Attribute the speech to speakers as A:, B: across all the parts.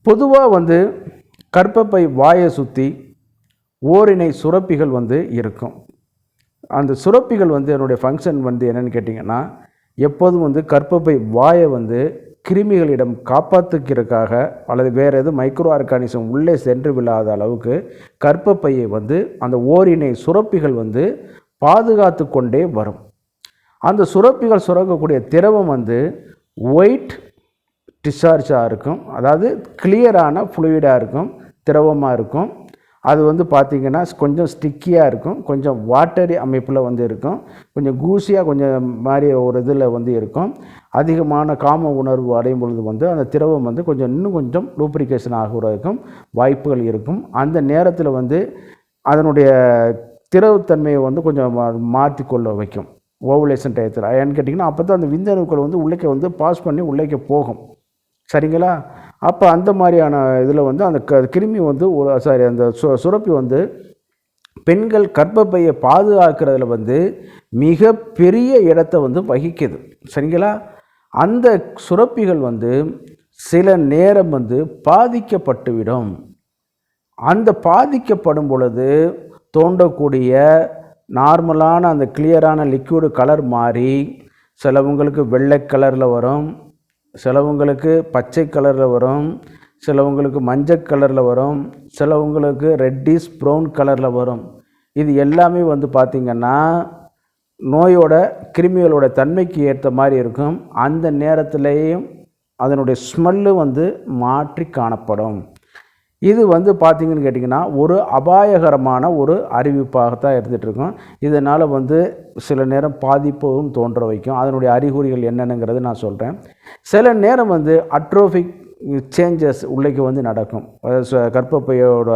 A: பொதுவாக வந்து கர்ப்பப்பை வாயை சுற்றி ஓரினை சுரப்பிகள் வந்து இருக்கும். அந்த சுரப்பிகள் வந்து என்னுடைய ஃபங்க்ஷன் வந்து என்னென்னு கேட்டிங்கன்னா, எப்போதும் வந்து கர்ப்பப்பை வாயை வந்து கிருமிகளிடம் காப்பாற்றுக்கிறதுக்காக அல்லது வேறு எதுவும் மைக்ரோ ஆர்கானிசம் உள்ளே சென்று விழாத அளவுக்கு கர்ப்பப்பையை வந்து அந்த ஓரினை சுரப்பிகள் வந்து பாதுகாத்து கொண்டே வரும். அந்த சுரப்பிகள் சுரக்கக்கூடிய திரவம் வந்து ஒயிட் டிஸ்சார்ஜாக இருக்கும், அதாவது கிளியரான ஃப்ளூயிடாக இருக்கும், திரவமாக இருக்கும். அது வந்து பார்த்திங்கன்னா கொஞ்சம் ஸ்டிக்கியாக இருக்கும், கொஞ்சம் வாட்டரி அமைப்பில் வந்து இருக்கும், கொஞ்சம் கூசியாக கொஞ்சம் மாதிரி ஒரு இதில் வந்து இருக்கும். அதிகமான காம உணர்வு அடையும் பொழுது வந்து அந்த திரவம் வந்து கொஞ்சம் இன்னும் கொஞ்சம் லூப்ரிகேஷன் ஆகுறதுக்கும் வாய்ப்புகள் இருக்கும். அந்த நேரத்தில் வந்து அதனுடைய திரவத்தன்மையை வந்து கொஞ்சம் மாற்றிக்கொள்ள வைக்கும் ஓவுலேஷன் டயத்தில். ஏன்னு கேட்டிங்கன்னா அப்போ தான் அந்த விந்தணுக்கள் வந்து உள்ளே வந்து பாஸ் பண்ணி உள்ளே போகும். சரிங்களா? அப்போ அந்த மாதிரியான இதில் வந்து அந்த கிருமி வந்து அந்த சுரப்பி வந்து பெண்கள் கர்ப்பப்பையை பாதுகாக்கிறதுல வந்து மிக பெரிய இடத்தை வந்து வகிக்குது. சரிங்களா? அந்த சுரப்பிகள் வந்து சில நேரம் வந்து பாதிக்கப்பட்டுவிடும். அந்த பாதிக்கப்படும் பொழுது தோன்றக்கூடிய நார்மலான அந்த கிளியரான லிக்விடு கலர் மாறி சிலவங்களுக்கு வெள்ளை கலரில் வரும், சிலவங்களுக்கு பச்சை கலரில் வரும், சிலவங்களுக்கு மஞ்சள் கலரில் வரும், சிலவங்களுக்கு ரெட்டிஷ் ப்ரௌன் கலரில் வரும். இது எல்லாமே வந்து பார்த்திங்கன்னா நோயோட கிருமிகளோட தன்மைக்கு ஏற்ற மாதிரி இருக்கும். அந்த நேரத்திலேயும் அதனுடைய ஸ்மெல்லு வந்து மாற்றி காணப்படும். இது வந்து பார்த்திங்கன்னு கேட்டிங்கன்னா ஒரு அபாயகரமான ஒரு அறிவிப்பாகத்தான் இருந்துகிட்ருக்கும். இதனால் வந்து சில நேரம் பாதிப்பும் தோன்ற வைக்கும். அதனுடைய அறிகுறிகள் என்னென்னங்கிறது நான் சொல்கிறேன். சில நேரம் வந்து அட்ரோஃபிக் சேஞ்சஸ் உள்ளேக்கு வந்து நடக்கும். கர்ப்பப்பையோட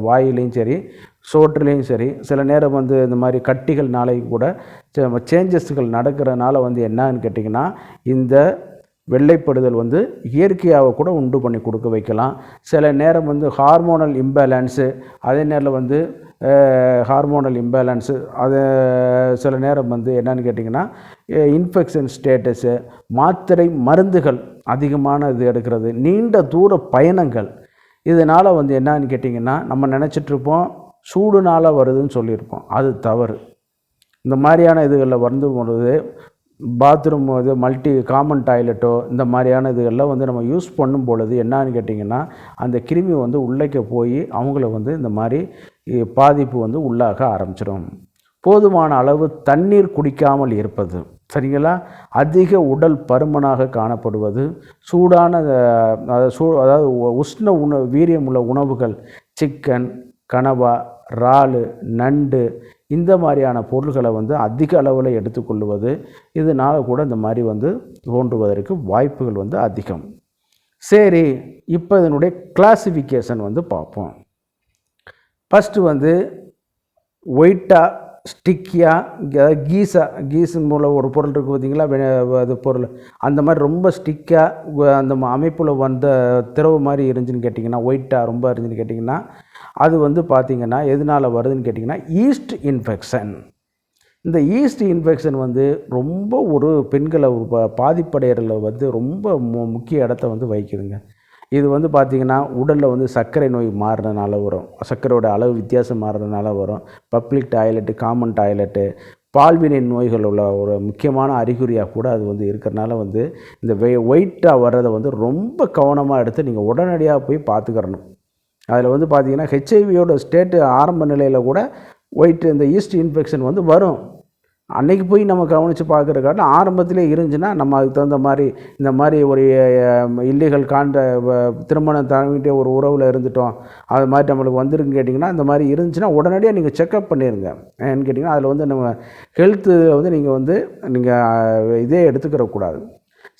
A: வாயிலையும் சரி சோற்றுலேயும் சரி சில நேரம் வந்து இந்த மாதிரி கட்டிகள் நாளைக்கு கூட சேஞ்சஸ்கள் நடக்கிறதுனால வந்து என்னன்னு கேட்டிங்கன்னா இந்த வெள்ளைப்படுதல் வந்து இயற்கையாக கூட உண்டு பண்ணி கொடுக்க வைக்கலாம். சில நேரம் வந்து ஹார்மோனல் இம்பேலன்ஸு, அதே நேரில் வந்து ஹார்மோனல் இம்பேலன்ஸு, அது சில நேரம் வந்து என்னன்னு கேட்டிங்கன்னா இன்ஃபெக்ஷன் ஸ்டேட்டஸு, மாத்திரை மருந்துகள் அதிகமான இது எடுக்கிறது, நீண்ட தூர பயணங்கள், இதனால் வந்து என்னன்னு கேட்டிங்கன்னா நம்ம நினச்சிட்ருப்போம் சூடுனால் வருதுன்னு சொல்லியிருப்போம். அது தவறு. இந்த மாதிரியான இதுகளில் வந்து பொழுது பாத்ரூம் இது மல்டி காமன் டாய்லெட்டோ இந்த மாதிரியான இதுகளில் வந்து நம்ம யூஸ் பண்ணும் பொழுது என்னன்னு கேட்டிங்கன்னா அந்த கிருமி வந்து உள்ளே போய் அவங்கள வந்து இந்த மாதிரி பாதிப்பு வந்து உள்ளாக ஆரம்பிச்சிடும். போதுமான அளவு தண்ணீர் குடிக்காமல் இருப்பது, சரிங்களா? அதிக உடல் பருமனாக காணப்படுவது, சூடான அதாவது உஷ்ண வீரியம் உள்ள உணவுகள், சிக்கன், கனவா, இறால், நண்டு இந்த மாதிரியான பொருள்களை வந்து அதிக அளவில் எடுத்துக்கொள்வது, இதனால் கூட இந்த மாதிரி வந்து தோன்றுவதற்கு வாய்ப்புகள் வந்து அதிகம். சரி, இப்போ இதனுடைய கிளாசிஃபிகேஷன் வந்து பார்ப்போம். ஃபஸ்ட்டு வந்து ஒயிட்டாக, ஸ்டிக்கியாக, கீஸு மூலம் ஒரு பொருள் இருக்குது பார்த்திங்களா, அது பொருள் அந்த மாதிரி ரொம்ப ஸ்டிக்காக அந்த அமைப்பில் வந்த திரவு மாதிரி இருந்துச்சுன்னு கேட்டிங்கன்னா, ஒயிட்டாக ரொம்ப இருந்துச்சுன்னு கேட்டிங்கன்னா அது வந்து பார்த்திங்கன்னா எதனால் வருதுன்னு கேட்டிங்கன்னா ஈஸ்ட் இன்ஃபெக்ஷன். இந்த ஈஸ்ட் இன்ஃபெக்ஷன் வந்து ரொம்ப ஒரு பெண்களை பாதிப்படைகிறதுல வந்து ரொம்ப முக்கிய இடத்த வந்து வகிக்குதுங்க. இது வந்து பார்த்திங்கன்னா உடலில் வந்து சர்க்கரை நோய் மாறுறதுனால வரும், சர்க்கரையோட அளவு வித்தியாசம் மாறுறதுனால வரும், பப்ளிக் டாய்லெட்டு, காமன் டாய்லெட்டு, பால்வினை நோய்கள் உள்ள ஒரு முக்கியமான அறிகுறியாக கூட அது வந்து இருக்கிறனால வந்து இந்த ஒயிட்டாக வர்றதை வந்து ரொம்ப கவனமாக எடுத்து நீங்கள் உடனடியாக போய் பார்த்துக்கிறணும். அதில் வந்து பார்த்திங்கன்னா ஹெச்ஐவியோட ஸ்டேட்டு ஆரம்ப நிலையில் கூட ஒயிட் இந்த ஈஸ்ட் இன்ஃபெக்ஷன் வந்து வரும். அன்றைக்கி போய் நம்ம கவனித்து பார்க்குறக்காட்டி ஆரம்பத்திலே இருந்துச்சுன்னா நம்ம அதுக்கு தகுந்த மாதிரி இந்த மாதிரி ஒரு இல்லீகல் திருமணம் தாங்கிட்டே ஒரு உறவில் இருந்துட்டோம், அது மாதிரி நம்மளுக்கு வந்துருக்குன்னு கேட்டிங்கன்னா இந்த மாதிரி இருந்துச்சுன்னா உடனடியாக நீங்கள் செக்கப் பண்ணிடுங்க. ஏன்னு கேட்டிங்கன்னா அதில் வந்து நம்ம ஹெல்த்து வந்து நீங்கள் இதே எடுத்துக்கிறக்கூடாது.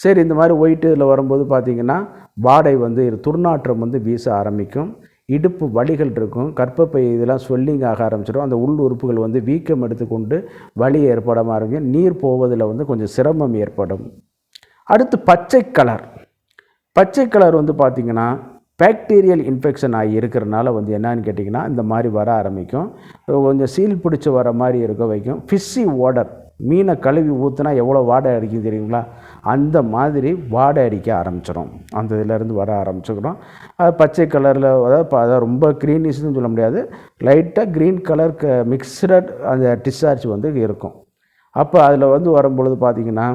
A: சரி, இந்த மாதிரி ஒயிட்டு இதில் வரும்போது பார்த்திங்கன்னா வாடை வந்து துர்நாற்றம் வந்து வீச ஆரம்பிக்கும், இடுப்பு வலிகள் இருக்கும், கர்ப்பப்பை இதெல்லாம் ஸ்வெல்லிங் ஆக ஆரம்பிச்சிடும், அந்த உள் உறுப்புகள் வந்து வீக்கம் எடுத்துக்கொண்டு வலி ஏற்பட ஆரம்பிக்கும், நீர் போவதில் வந்து கொஞ்சம் சிரமம் ஏற்படும். அடுத்து பச்சை கலர் வந்து பார்த்திங்கன்னா பாக்டீரியல் இன்ஃபெக்ஷன் ஆகி இருக்கிறனால வந்து என்னன்னு கேட்டிங்கன்னா இந்த மாதிரி வர ஆரம்பிக்கும், கொஞ்சம் சீல் பிடிச்சி வர மாதிரி இருக்க வைக்கும், ஃபிஷ்ஷி ஓடர் மீனை கழுவி ஊற்றுனா எவ்வளோ வாடை அடிக்கும் தெரியுங்களா? அந்த மாதிரி வாடை அடிக்க ஆரம்பிச்சிடும். அந்த இதிலேருந்து வர ஆரம்பிச்சுக்கிறோம். அது பச்சை கலரில், அதாவது ரொம்ப க்ரீனிஷ்னு சொல்ல முடியாது, லைட்டாக க்ரீன் கலர் மிக்சட் அந்த டிஸ்சார்ஜ் வந்து இருக்கும். அப்போ அதில் வந்து வரும்பொழுது பார்த்திங்கன்னா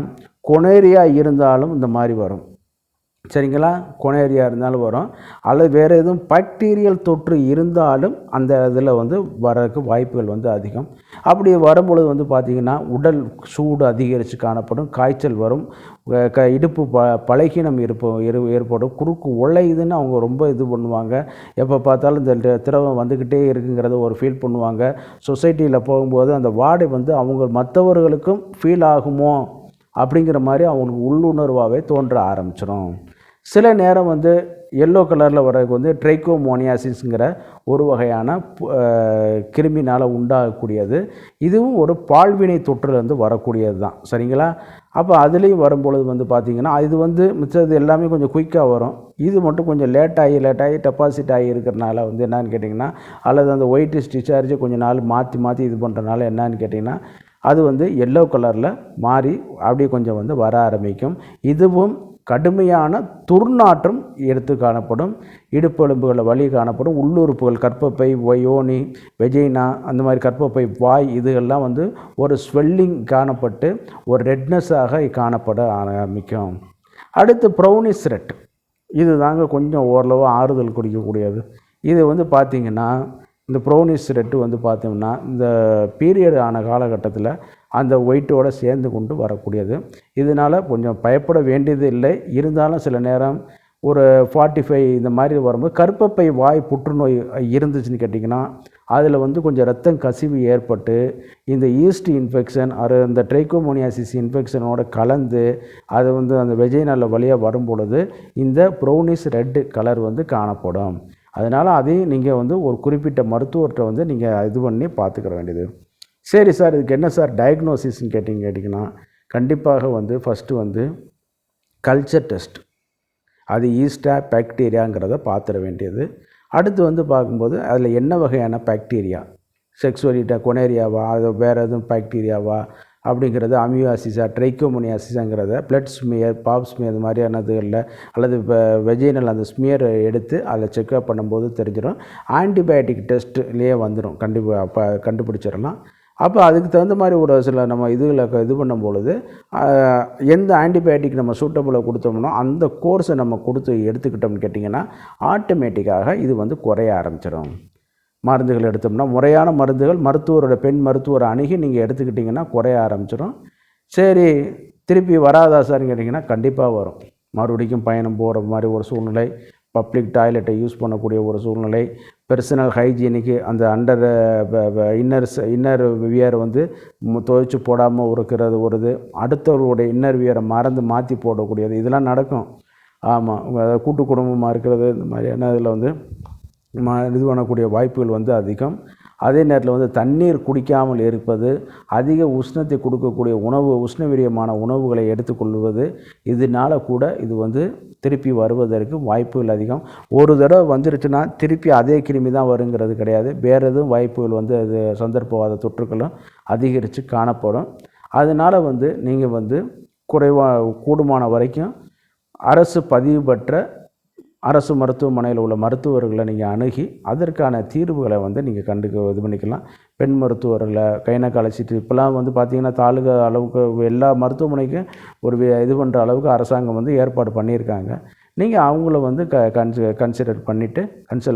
A: கொனேரியா இருந்தாலும் இந்த மாதிரி வரும். சரிங்களா? கொனேரியா இருந்தாலும் வரும். அல்லது வேறு எதுவும் பாக்டீரியல் தொற்று இருந்தாலும் அந்த இதில் வந்து வரக்கு வாய்ப்புகள் வந்து அதிகம். அப்படி வரும்பொழுது வந்து பார்த்திங்கன்னா உடல் சூடு அதிகரித்து காணப்படும், காய்ச்சல் வரும், இடுப்பு பலகீனம் ஏற்படும், குறுக்கு உழையுதுன்னு அவங்க ரொம்ப இது பண்ணுவாங்க. எப்போ பார்த்தாலும் இந்த திரவம் வந்துக்கிட்டே இருக்குங்கிறத ஒரு ஃபீல் பண்ணுவாங்க. சொசைட்டியில் போகும்போது அந்த வாடை வந்து அவங்க மற்றவர்களுக்கும் ஃபீல் ஆகுமோ அப்படிங்கிற மாதிரி அவங்களுக்கு உள்ளுணர்வாகவே தோன்ற ஆரம்பிச்சிடும். சில நேரம் வந்து எல்லோ கலரில் வர்றதுக்கு வந்து ட்ரைகோமோனியாசிஸ்ங்கிற ஒரு வகையான கிருமினால் உண்டாகக்கூடியது. இதுவும் ஒரு பால்வினை தொற்றுலேருந்து வரக்கூடியது தான். சரிங்களா? அப்போ அதுலேயும் வரும்பொழுது வந்து பார்த்திங்கன்னா இது வந்து மிச்சது எல்லாமே கொஞ்சம் குயிக்காக வரும். இது மட்டும் கொஞ்சம் லேட்டாகி டெபாசிட் ஆகி இருக்கிறனால வந்து என்னன்னு கேட்டிங்கன்னா, அல்லது அந்த ஒயிட்டிஷ் டிஸ்சார்ஜை கொஞ்சம் நாள் மாற்றி இது பண்ணுறனால என்னன்னு கேட்டிங்கன்னா அது வந்து எல்லோ கலரில் மாறி அப்படியே கொஞ்சம் வந்து வர ஆரம்பிக்கும். இதுவும் கடுமையான துர்நாற்றம் எடுத்து காணப்படும். இடுப்பு எலும்புகளில் வலி காணப்படும். உள்ளுறுப்புகள் கர்ப்பப்பை, யோனி, வெஜைனா, அந்த மாதிரி கர்ப்பப்பை, வாய், இதுகள்லாம் வந்து ஒரு ஸ்வெல்லிங் காணப்பட்டு ஒரு ரெட்னஸாக காணப்பட ஆரம்பிக்கும். அடுத்து ப்ரௌனிஷ் ரெட். இது தாங்க கொஞ்சம் ஓரளவு ஆறுதல் குடிக்கக்கூடியது. இது வந்து பார்த்திங்கன்னா இந்த ப்ரௌனிஷ் ரெட்டு வந்து பார்த்தோம்னா இந்த பீரியட் ஆன காலகட்டத்தில் அந்த ஒயிட்டோடு சேர்ந்து கொண்டு வரக்கூடியது. இதனால் கொஞ்சம் பயப்பட வேண்டியது இல்லை. இருந்தாலும் சில நேரம் ஒரு 45 இந்த மாதிரி வரும்போது கர்ப்பப்பை வாய் புற்றுநோய் இருந்துச்சுன்னு கேட்டிங்கன்னா அதில் வந்து கொஞ்சம் ரத்தம் கசிவு ஏற்பட்டு இந்த ஈஸ்ட் இன்ஃபெக்ஷன் இந்த ட்ரைகோமோனியாசிஸ் இன்ஃபெக்ஷனோட கலந்து அது வந்து அந்த வெஜைனல் வழியாக வரும்பொழுது இந்த ப்ரௌனிஷ் ரெட் கலர் வந்து காணப்படும். அதனால் அதையும் நீங்கள் வந்து ஒரு குறிப்பிட்ட மருத்துவர்கிட்ட வந்து நீங்கள் இது பண்ணி பார்த்துக்கிற வேண்டியது. சரி சார், இதுக்கு என்ன சார் டயக்னோசிஸ்ன்னு கேட்டிங்கன்னா கண்டிப்பாக வந்து ஃபஸ்ட்டு வந்து கல்ச்சர் டெஸ்ட், அது ஈஸ்டா பாக்டீரியாங்கிறத பார்த்துட வேண்டியது. அடுத்து வந்து பார்க்கும்போது அதில் என்ன வகையான பாக்டீரியா, செக்ஸுவலிட்டா கொனேரியாவா, அது வேறு எதுவும் பாக்டீரியாவா அப்படிங்கிறது, அமியோசிஸா, ட்ரைகோமோனியாசிஸாங்கிறத பிளட் ஸ்மியர், பாப் ஸ்மியர் இது மாதிரியானதுகளில் அல்லது இப்போ வெஜைனல் அந்த ஸ்மியரை எடுத்து அதில் செக்அப் பண்ணும்போது தெரிஞ்சிடும். ஆன்டிபயோட்டிக் டெஸ்ட்லேயே வந்துடும், கண்டுபிடிச்சிடலாம். அப்போ அதுக்கு தகுந்த மாதிரி ஒரு சில நம்ம இது பண்ணும்பொழுது எந்த ஆன்டிபயோட்டிக் நம்ம சூட்டபுளாக கொடுத்தோம்னோ அந்த கோர்ஸை நம்ம எடுத்துக்கிட்டோம்னு கேட்டிங்கன்னா ஆட்டோமேட்டிக்காக இது வந்து குறைய ஆரம்பிச்சிடும். மருந்துகள் எடுத்தோம்னா முறையான மருந்துகள் பெண் மருத்துவரை அணுகி நீங்கள் எடுத்துக்கிட்டிங்கன்னா குறைய ஆரம்பிச்சிடும். சரி, திருப்பி வராதா சார்னு கேட்டிங்கன்னா கண்டிப்பாக வரும். மறுபடிக்கும் பயணம் போகிற மாதிரி ஒரு சூழ்நிலை, பப்ளிக் டாய்லெட்டை யூஸ் பண்ணக்கூடிய ஒரு சூழ்நிலை, பெர்சனல் ஹைஜீனிக்கு அந்த இன்னர் வியரை வந்து துவைச்சி போடாமல் இருக்கிறது ஒரு அடுத்தவர்களுடைய இன்னர் வியரை மாற்றி போடக்கூடியது, இதெல்லாம் நடக்கும். ஆமாம், கூட்டு குடும்பமாக இருக்கிறது, இந்த மாதிரியான இதில் வந்து இது பண்ணக்கூடிய வாய்ப்புகள் வந்து அதிகம். அதே நேரத்தில் வந்து தண்ணீர் குடிக்காமல் இருப்பது, அதிக உஷ்ணத்தை கொடுக்கக்கூடிய உஷ்ணவீரியமான உணவுகளை எடுத்துக்கொள்வது, இதனால் கூட இது வந்து திருப்பி வருவதற்கு வாய்ப்புகள் அதிகம். ஒரு தடவை வந்துருச்சுன்னா திருப்பி அதே கிருமி தான் வருங்கிறது கிடையாது. வேறு எதுவும் வாய்ப்புகள் வந்து அது சந்தர்ப்பவாத தொற்றுக்களும் அதிகரித்து காணப்படும். அதனால் வந்து நீங்கள் வந்து கூடுமான வரைக்கும் அரசு பதிவு பெற்ற அரசு மருத்துவமனையில் உள்ள மருத்துவர்களை நீங்கள் அணுகி அதற்கான தீர்வுகளை வந்து நீங்கள் இது பண்ணிக்கலாம். பெண் மருத்துவர்களை கைனகாலஜிஸ்ட் இப்போலாம் வந்து பார்த்திங்கன்னா தாலுகா அளவுக்கு எல்லா மருத்துவமனைக்கும் ஒரு இது பண்ணுற அளவுக்கு அரசாங்கம் வந்து ஏற்பாடு பண்ணியிருக்காங்க. நீங்கள் அவங்கள வந்து கன்சல்ட்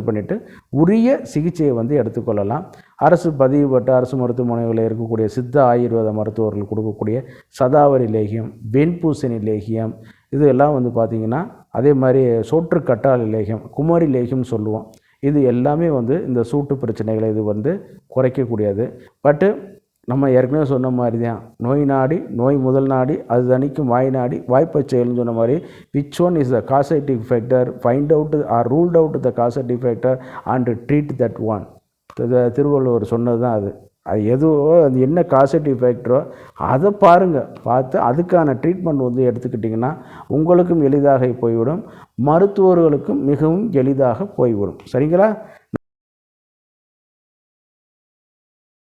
A: பண்ணிவிட்டு உரிய சிகிச்சையை வந்து எடுத்துக்கொள்ளலாம். அரசு பதிவு பெற்ற அரசு மருத்துவமனைகளில் இருக்கக்கூடிய சித்த ஆயுர்வேத மருத்துவர்கள் கொடுக்கக்கூடிய சதாவரி லேகியம், வெண்பூசணி லேகியம், இது எல்லாம் வந்து பார்த்திங்கன்னா அதே மாதிரி சோற்று கற்றாழை லேகியம், குமரி லேகியம்னு சொல்லுவோம். இது எல்லாமே வந்து இந்த சூட்டு பிரச்சனைகளை இது வந்து குறைக்கக்கூடியது. பட்டு நம்ம ஏற்கனவே சொன்ன மாதிரி தான் நோய் நாடி, நோய் முதல் நாடி, அது தணிக்கும் வாய் நாடி, வாய்ப்பச் செயல்னு சொன்ன மாதிரி which one is the causative factor, find out or ruled out the causative factor and treat that one. Thiruvalluvar சொன்னது தான் அது. எதுவோ அது என்ன காசட்டிவ் ஃபேக்டரோ அதை பார்த்து அதுக்கான ட்ரீட்மெண்ட் வந்து எடுத்துக்கிட்டிங்கன்னா உங்களுக்கும் எளிதாக போய்விடும், மருத்துவர்களுக்கும் மிகவும் எளிதாக போய்விடும். சரிங்களா?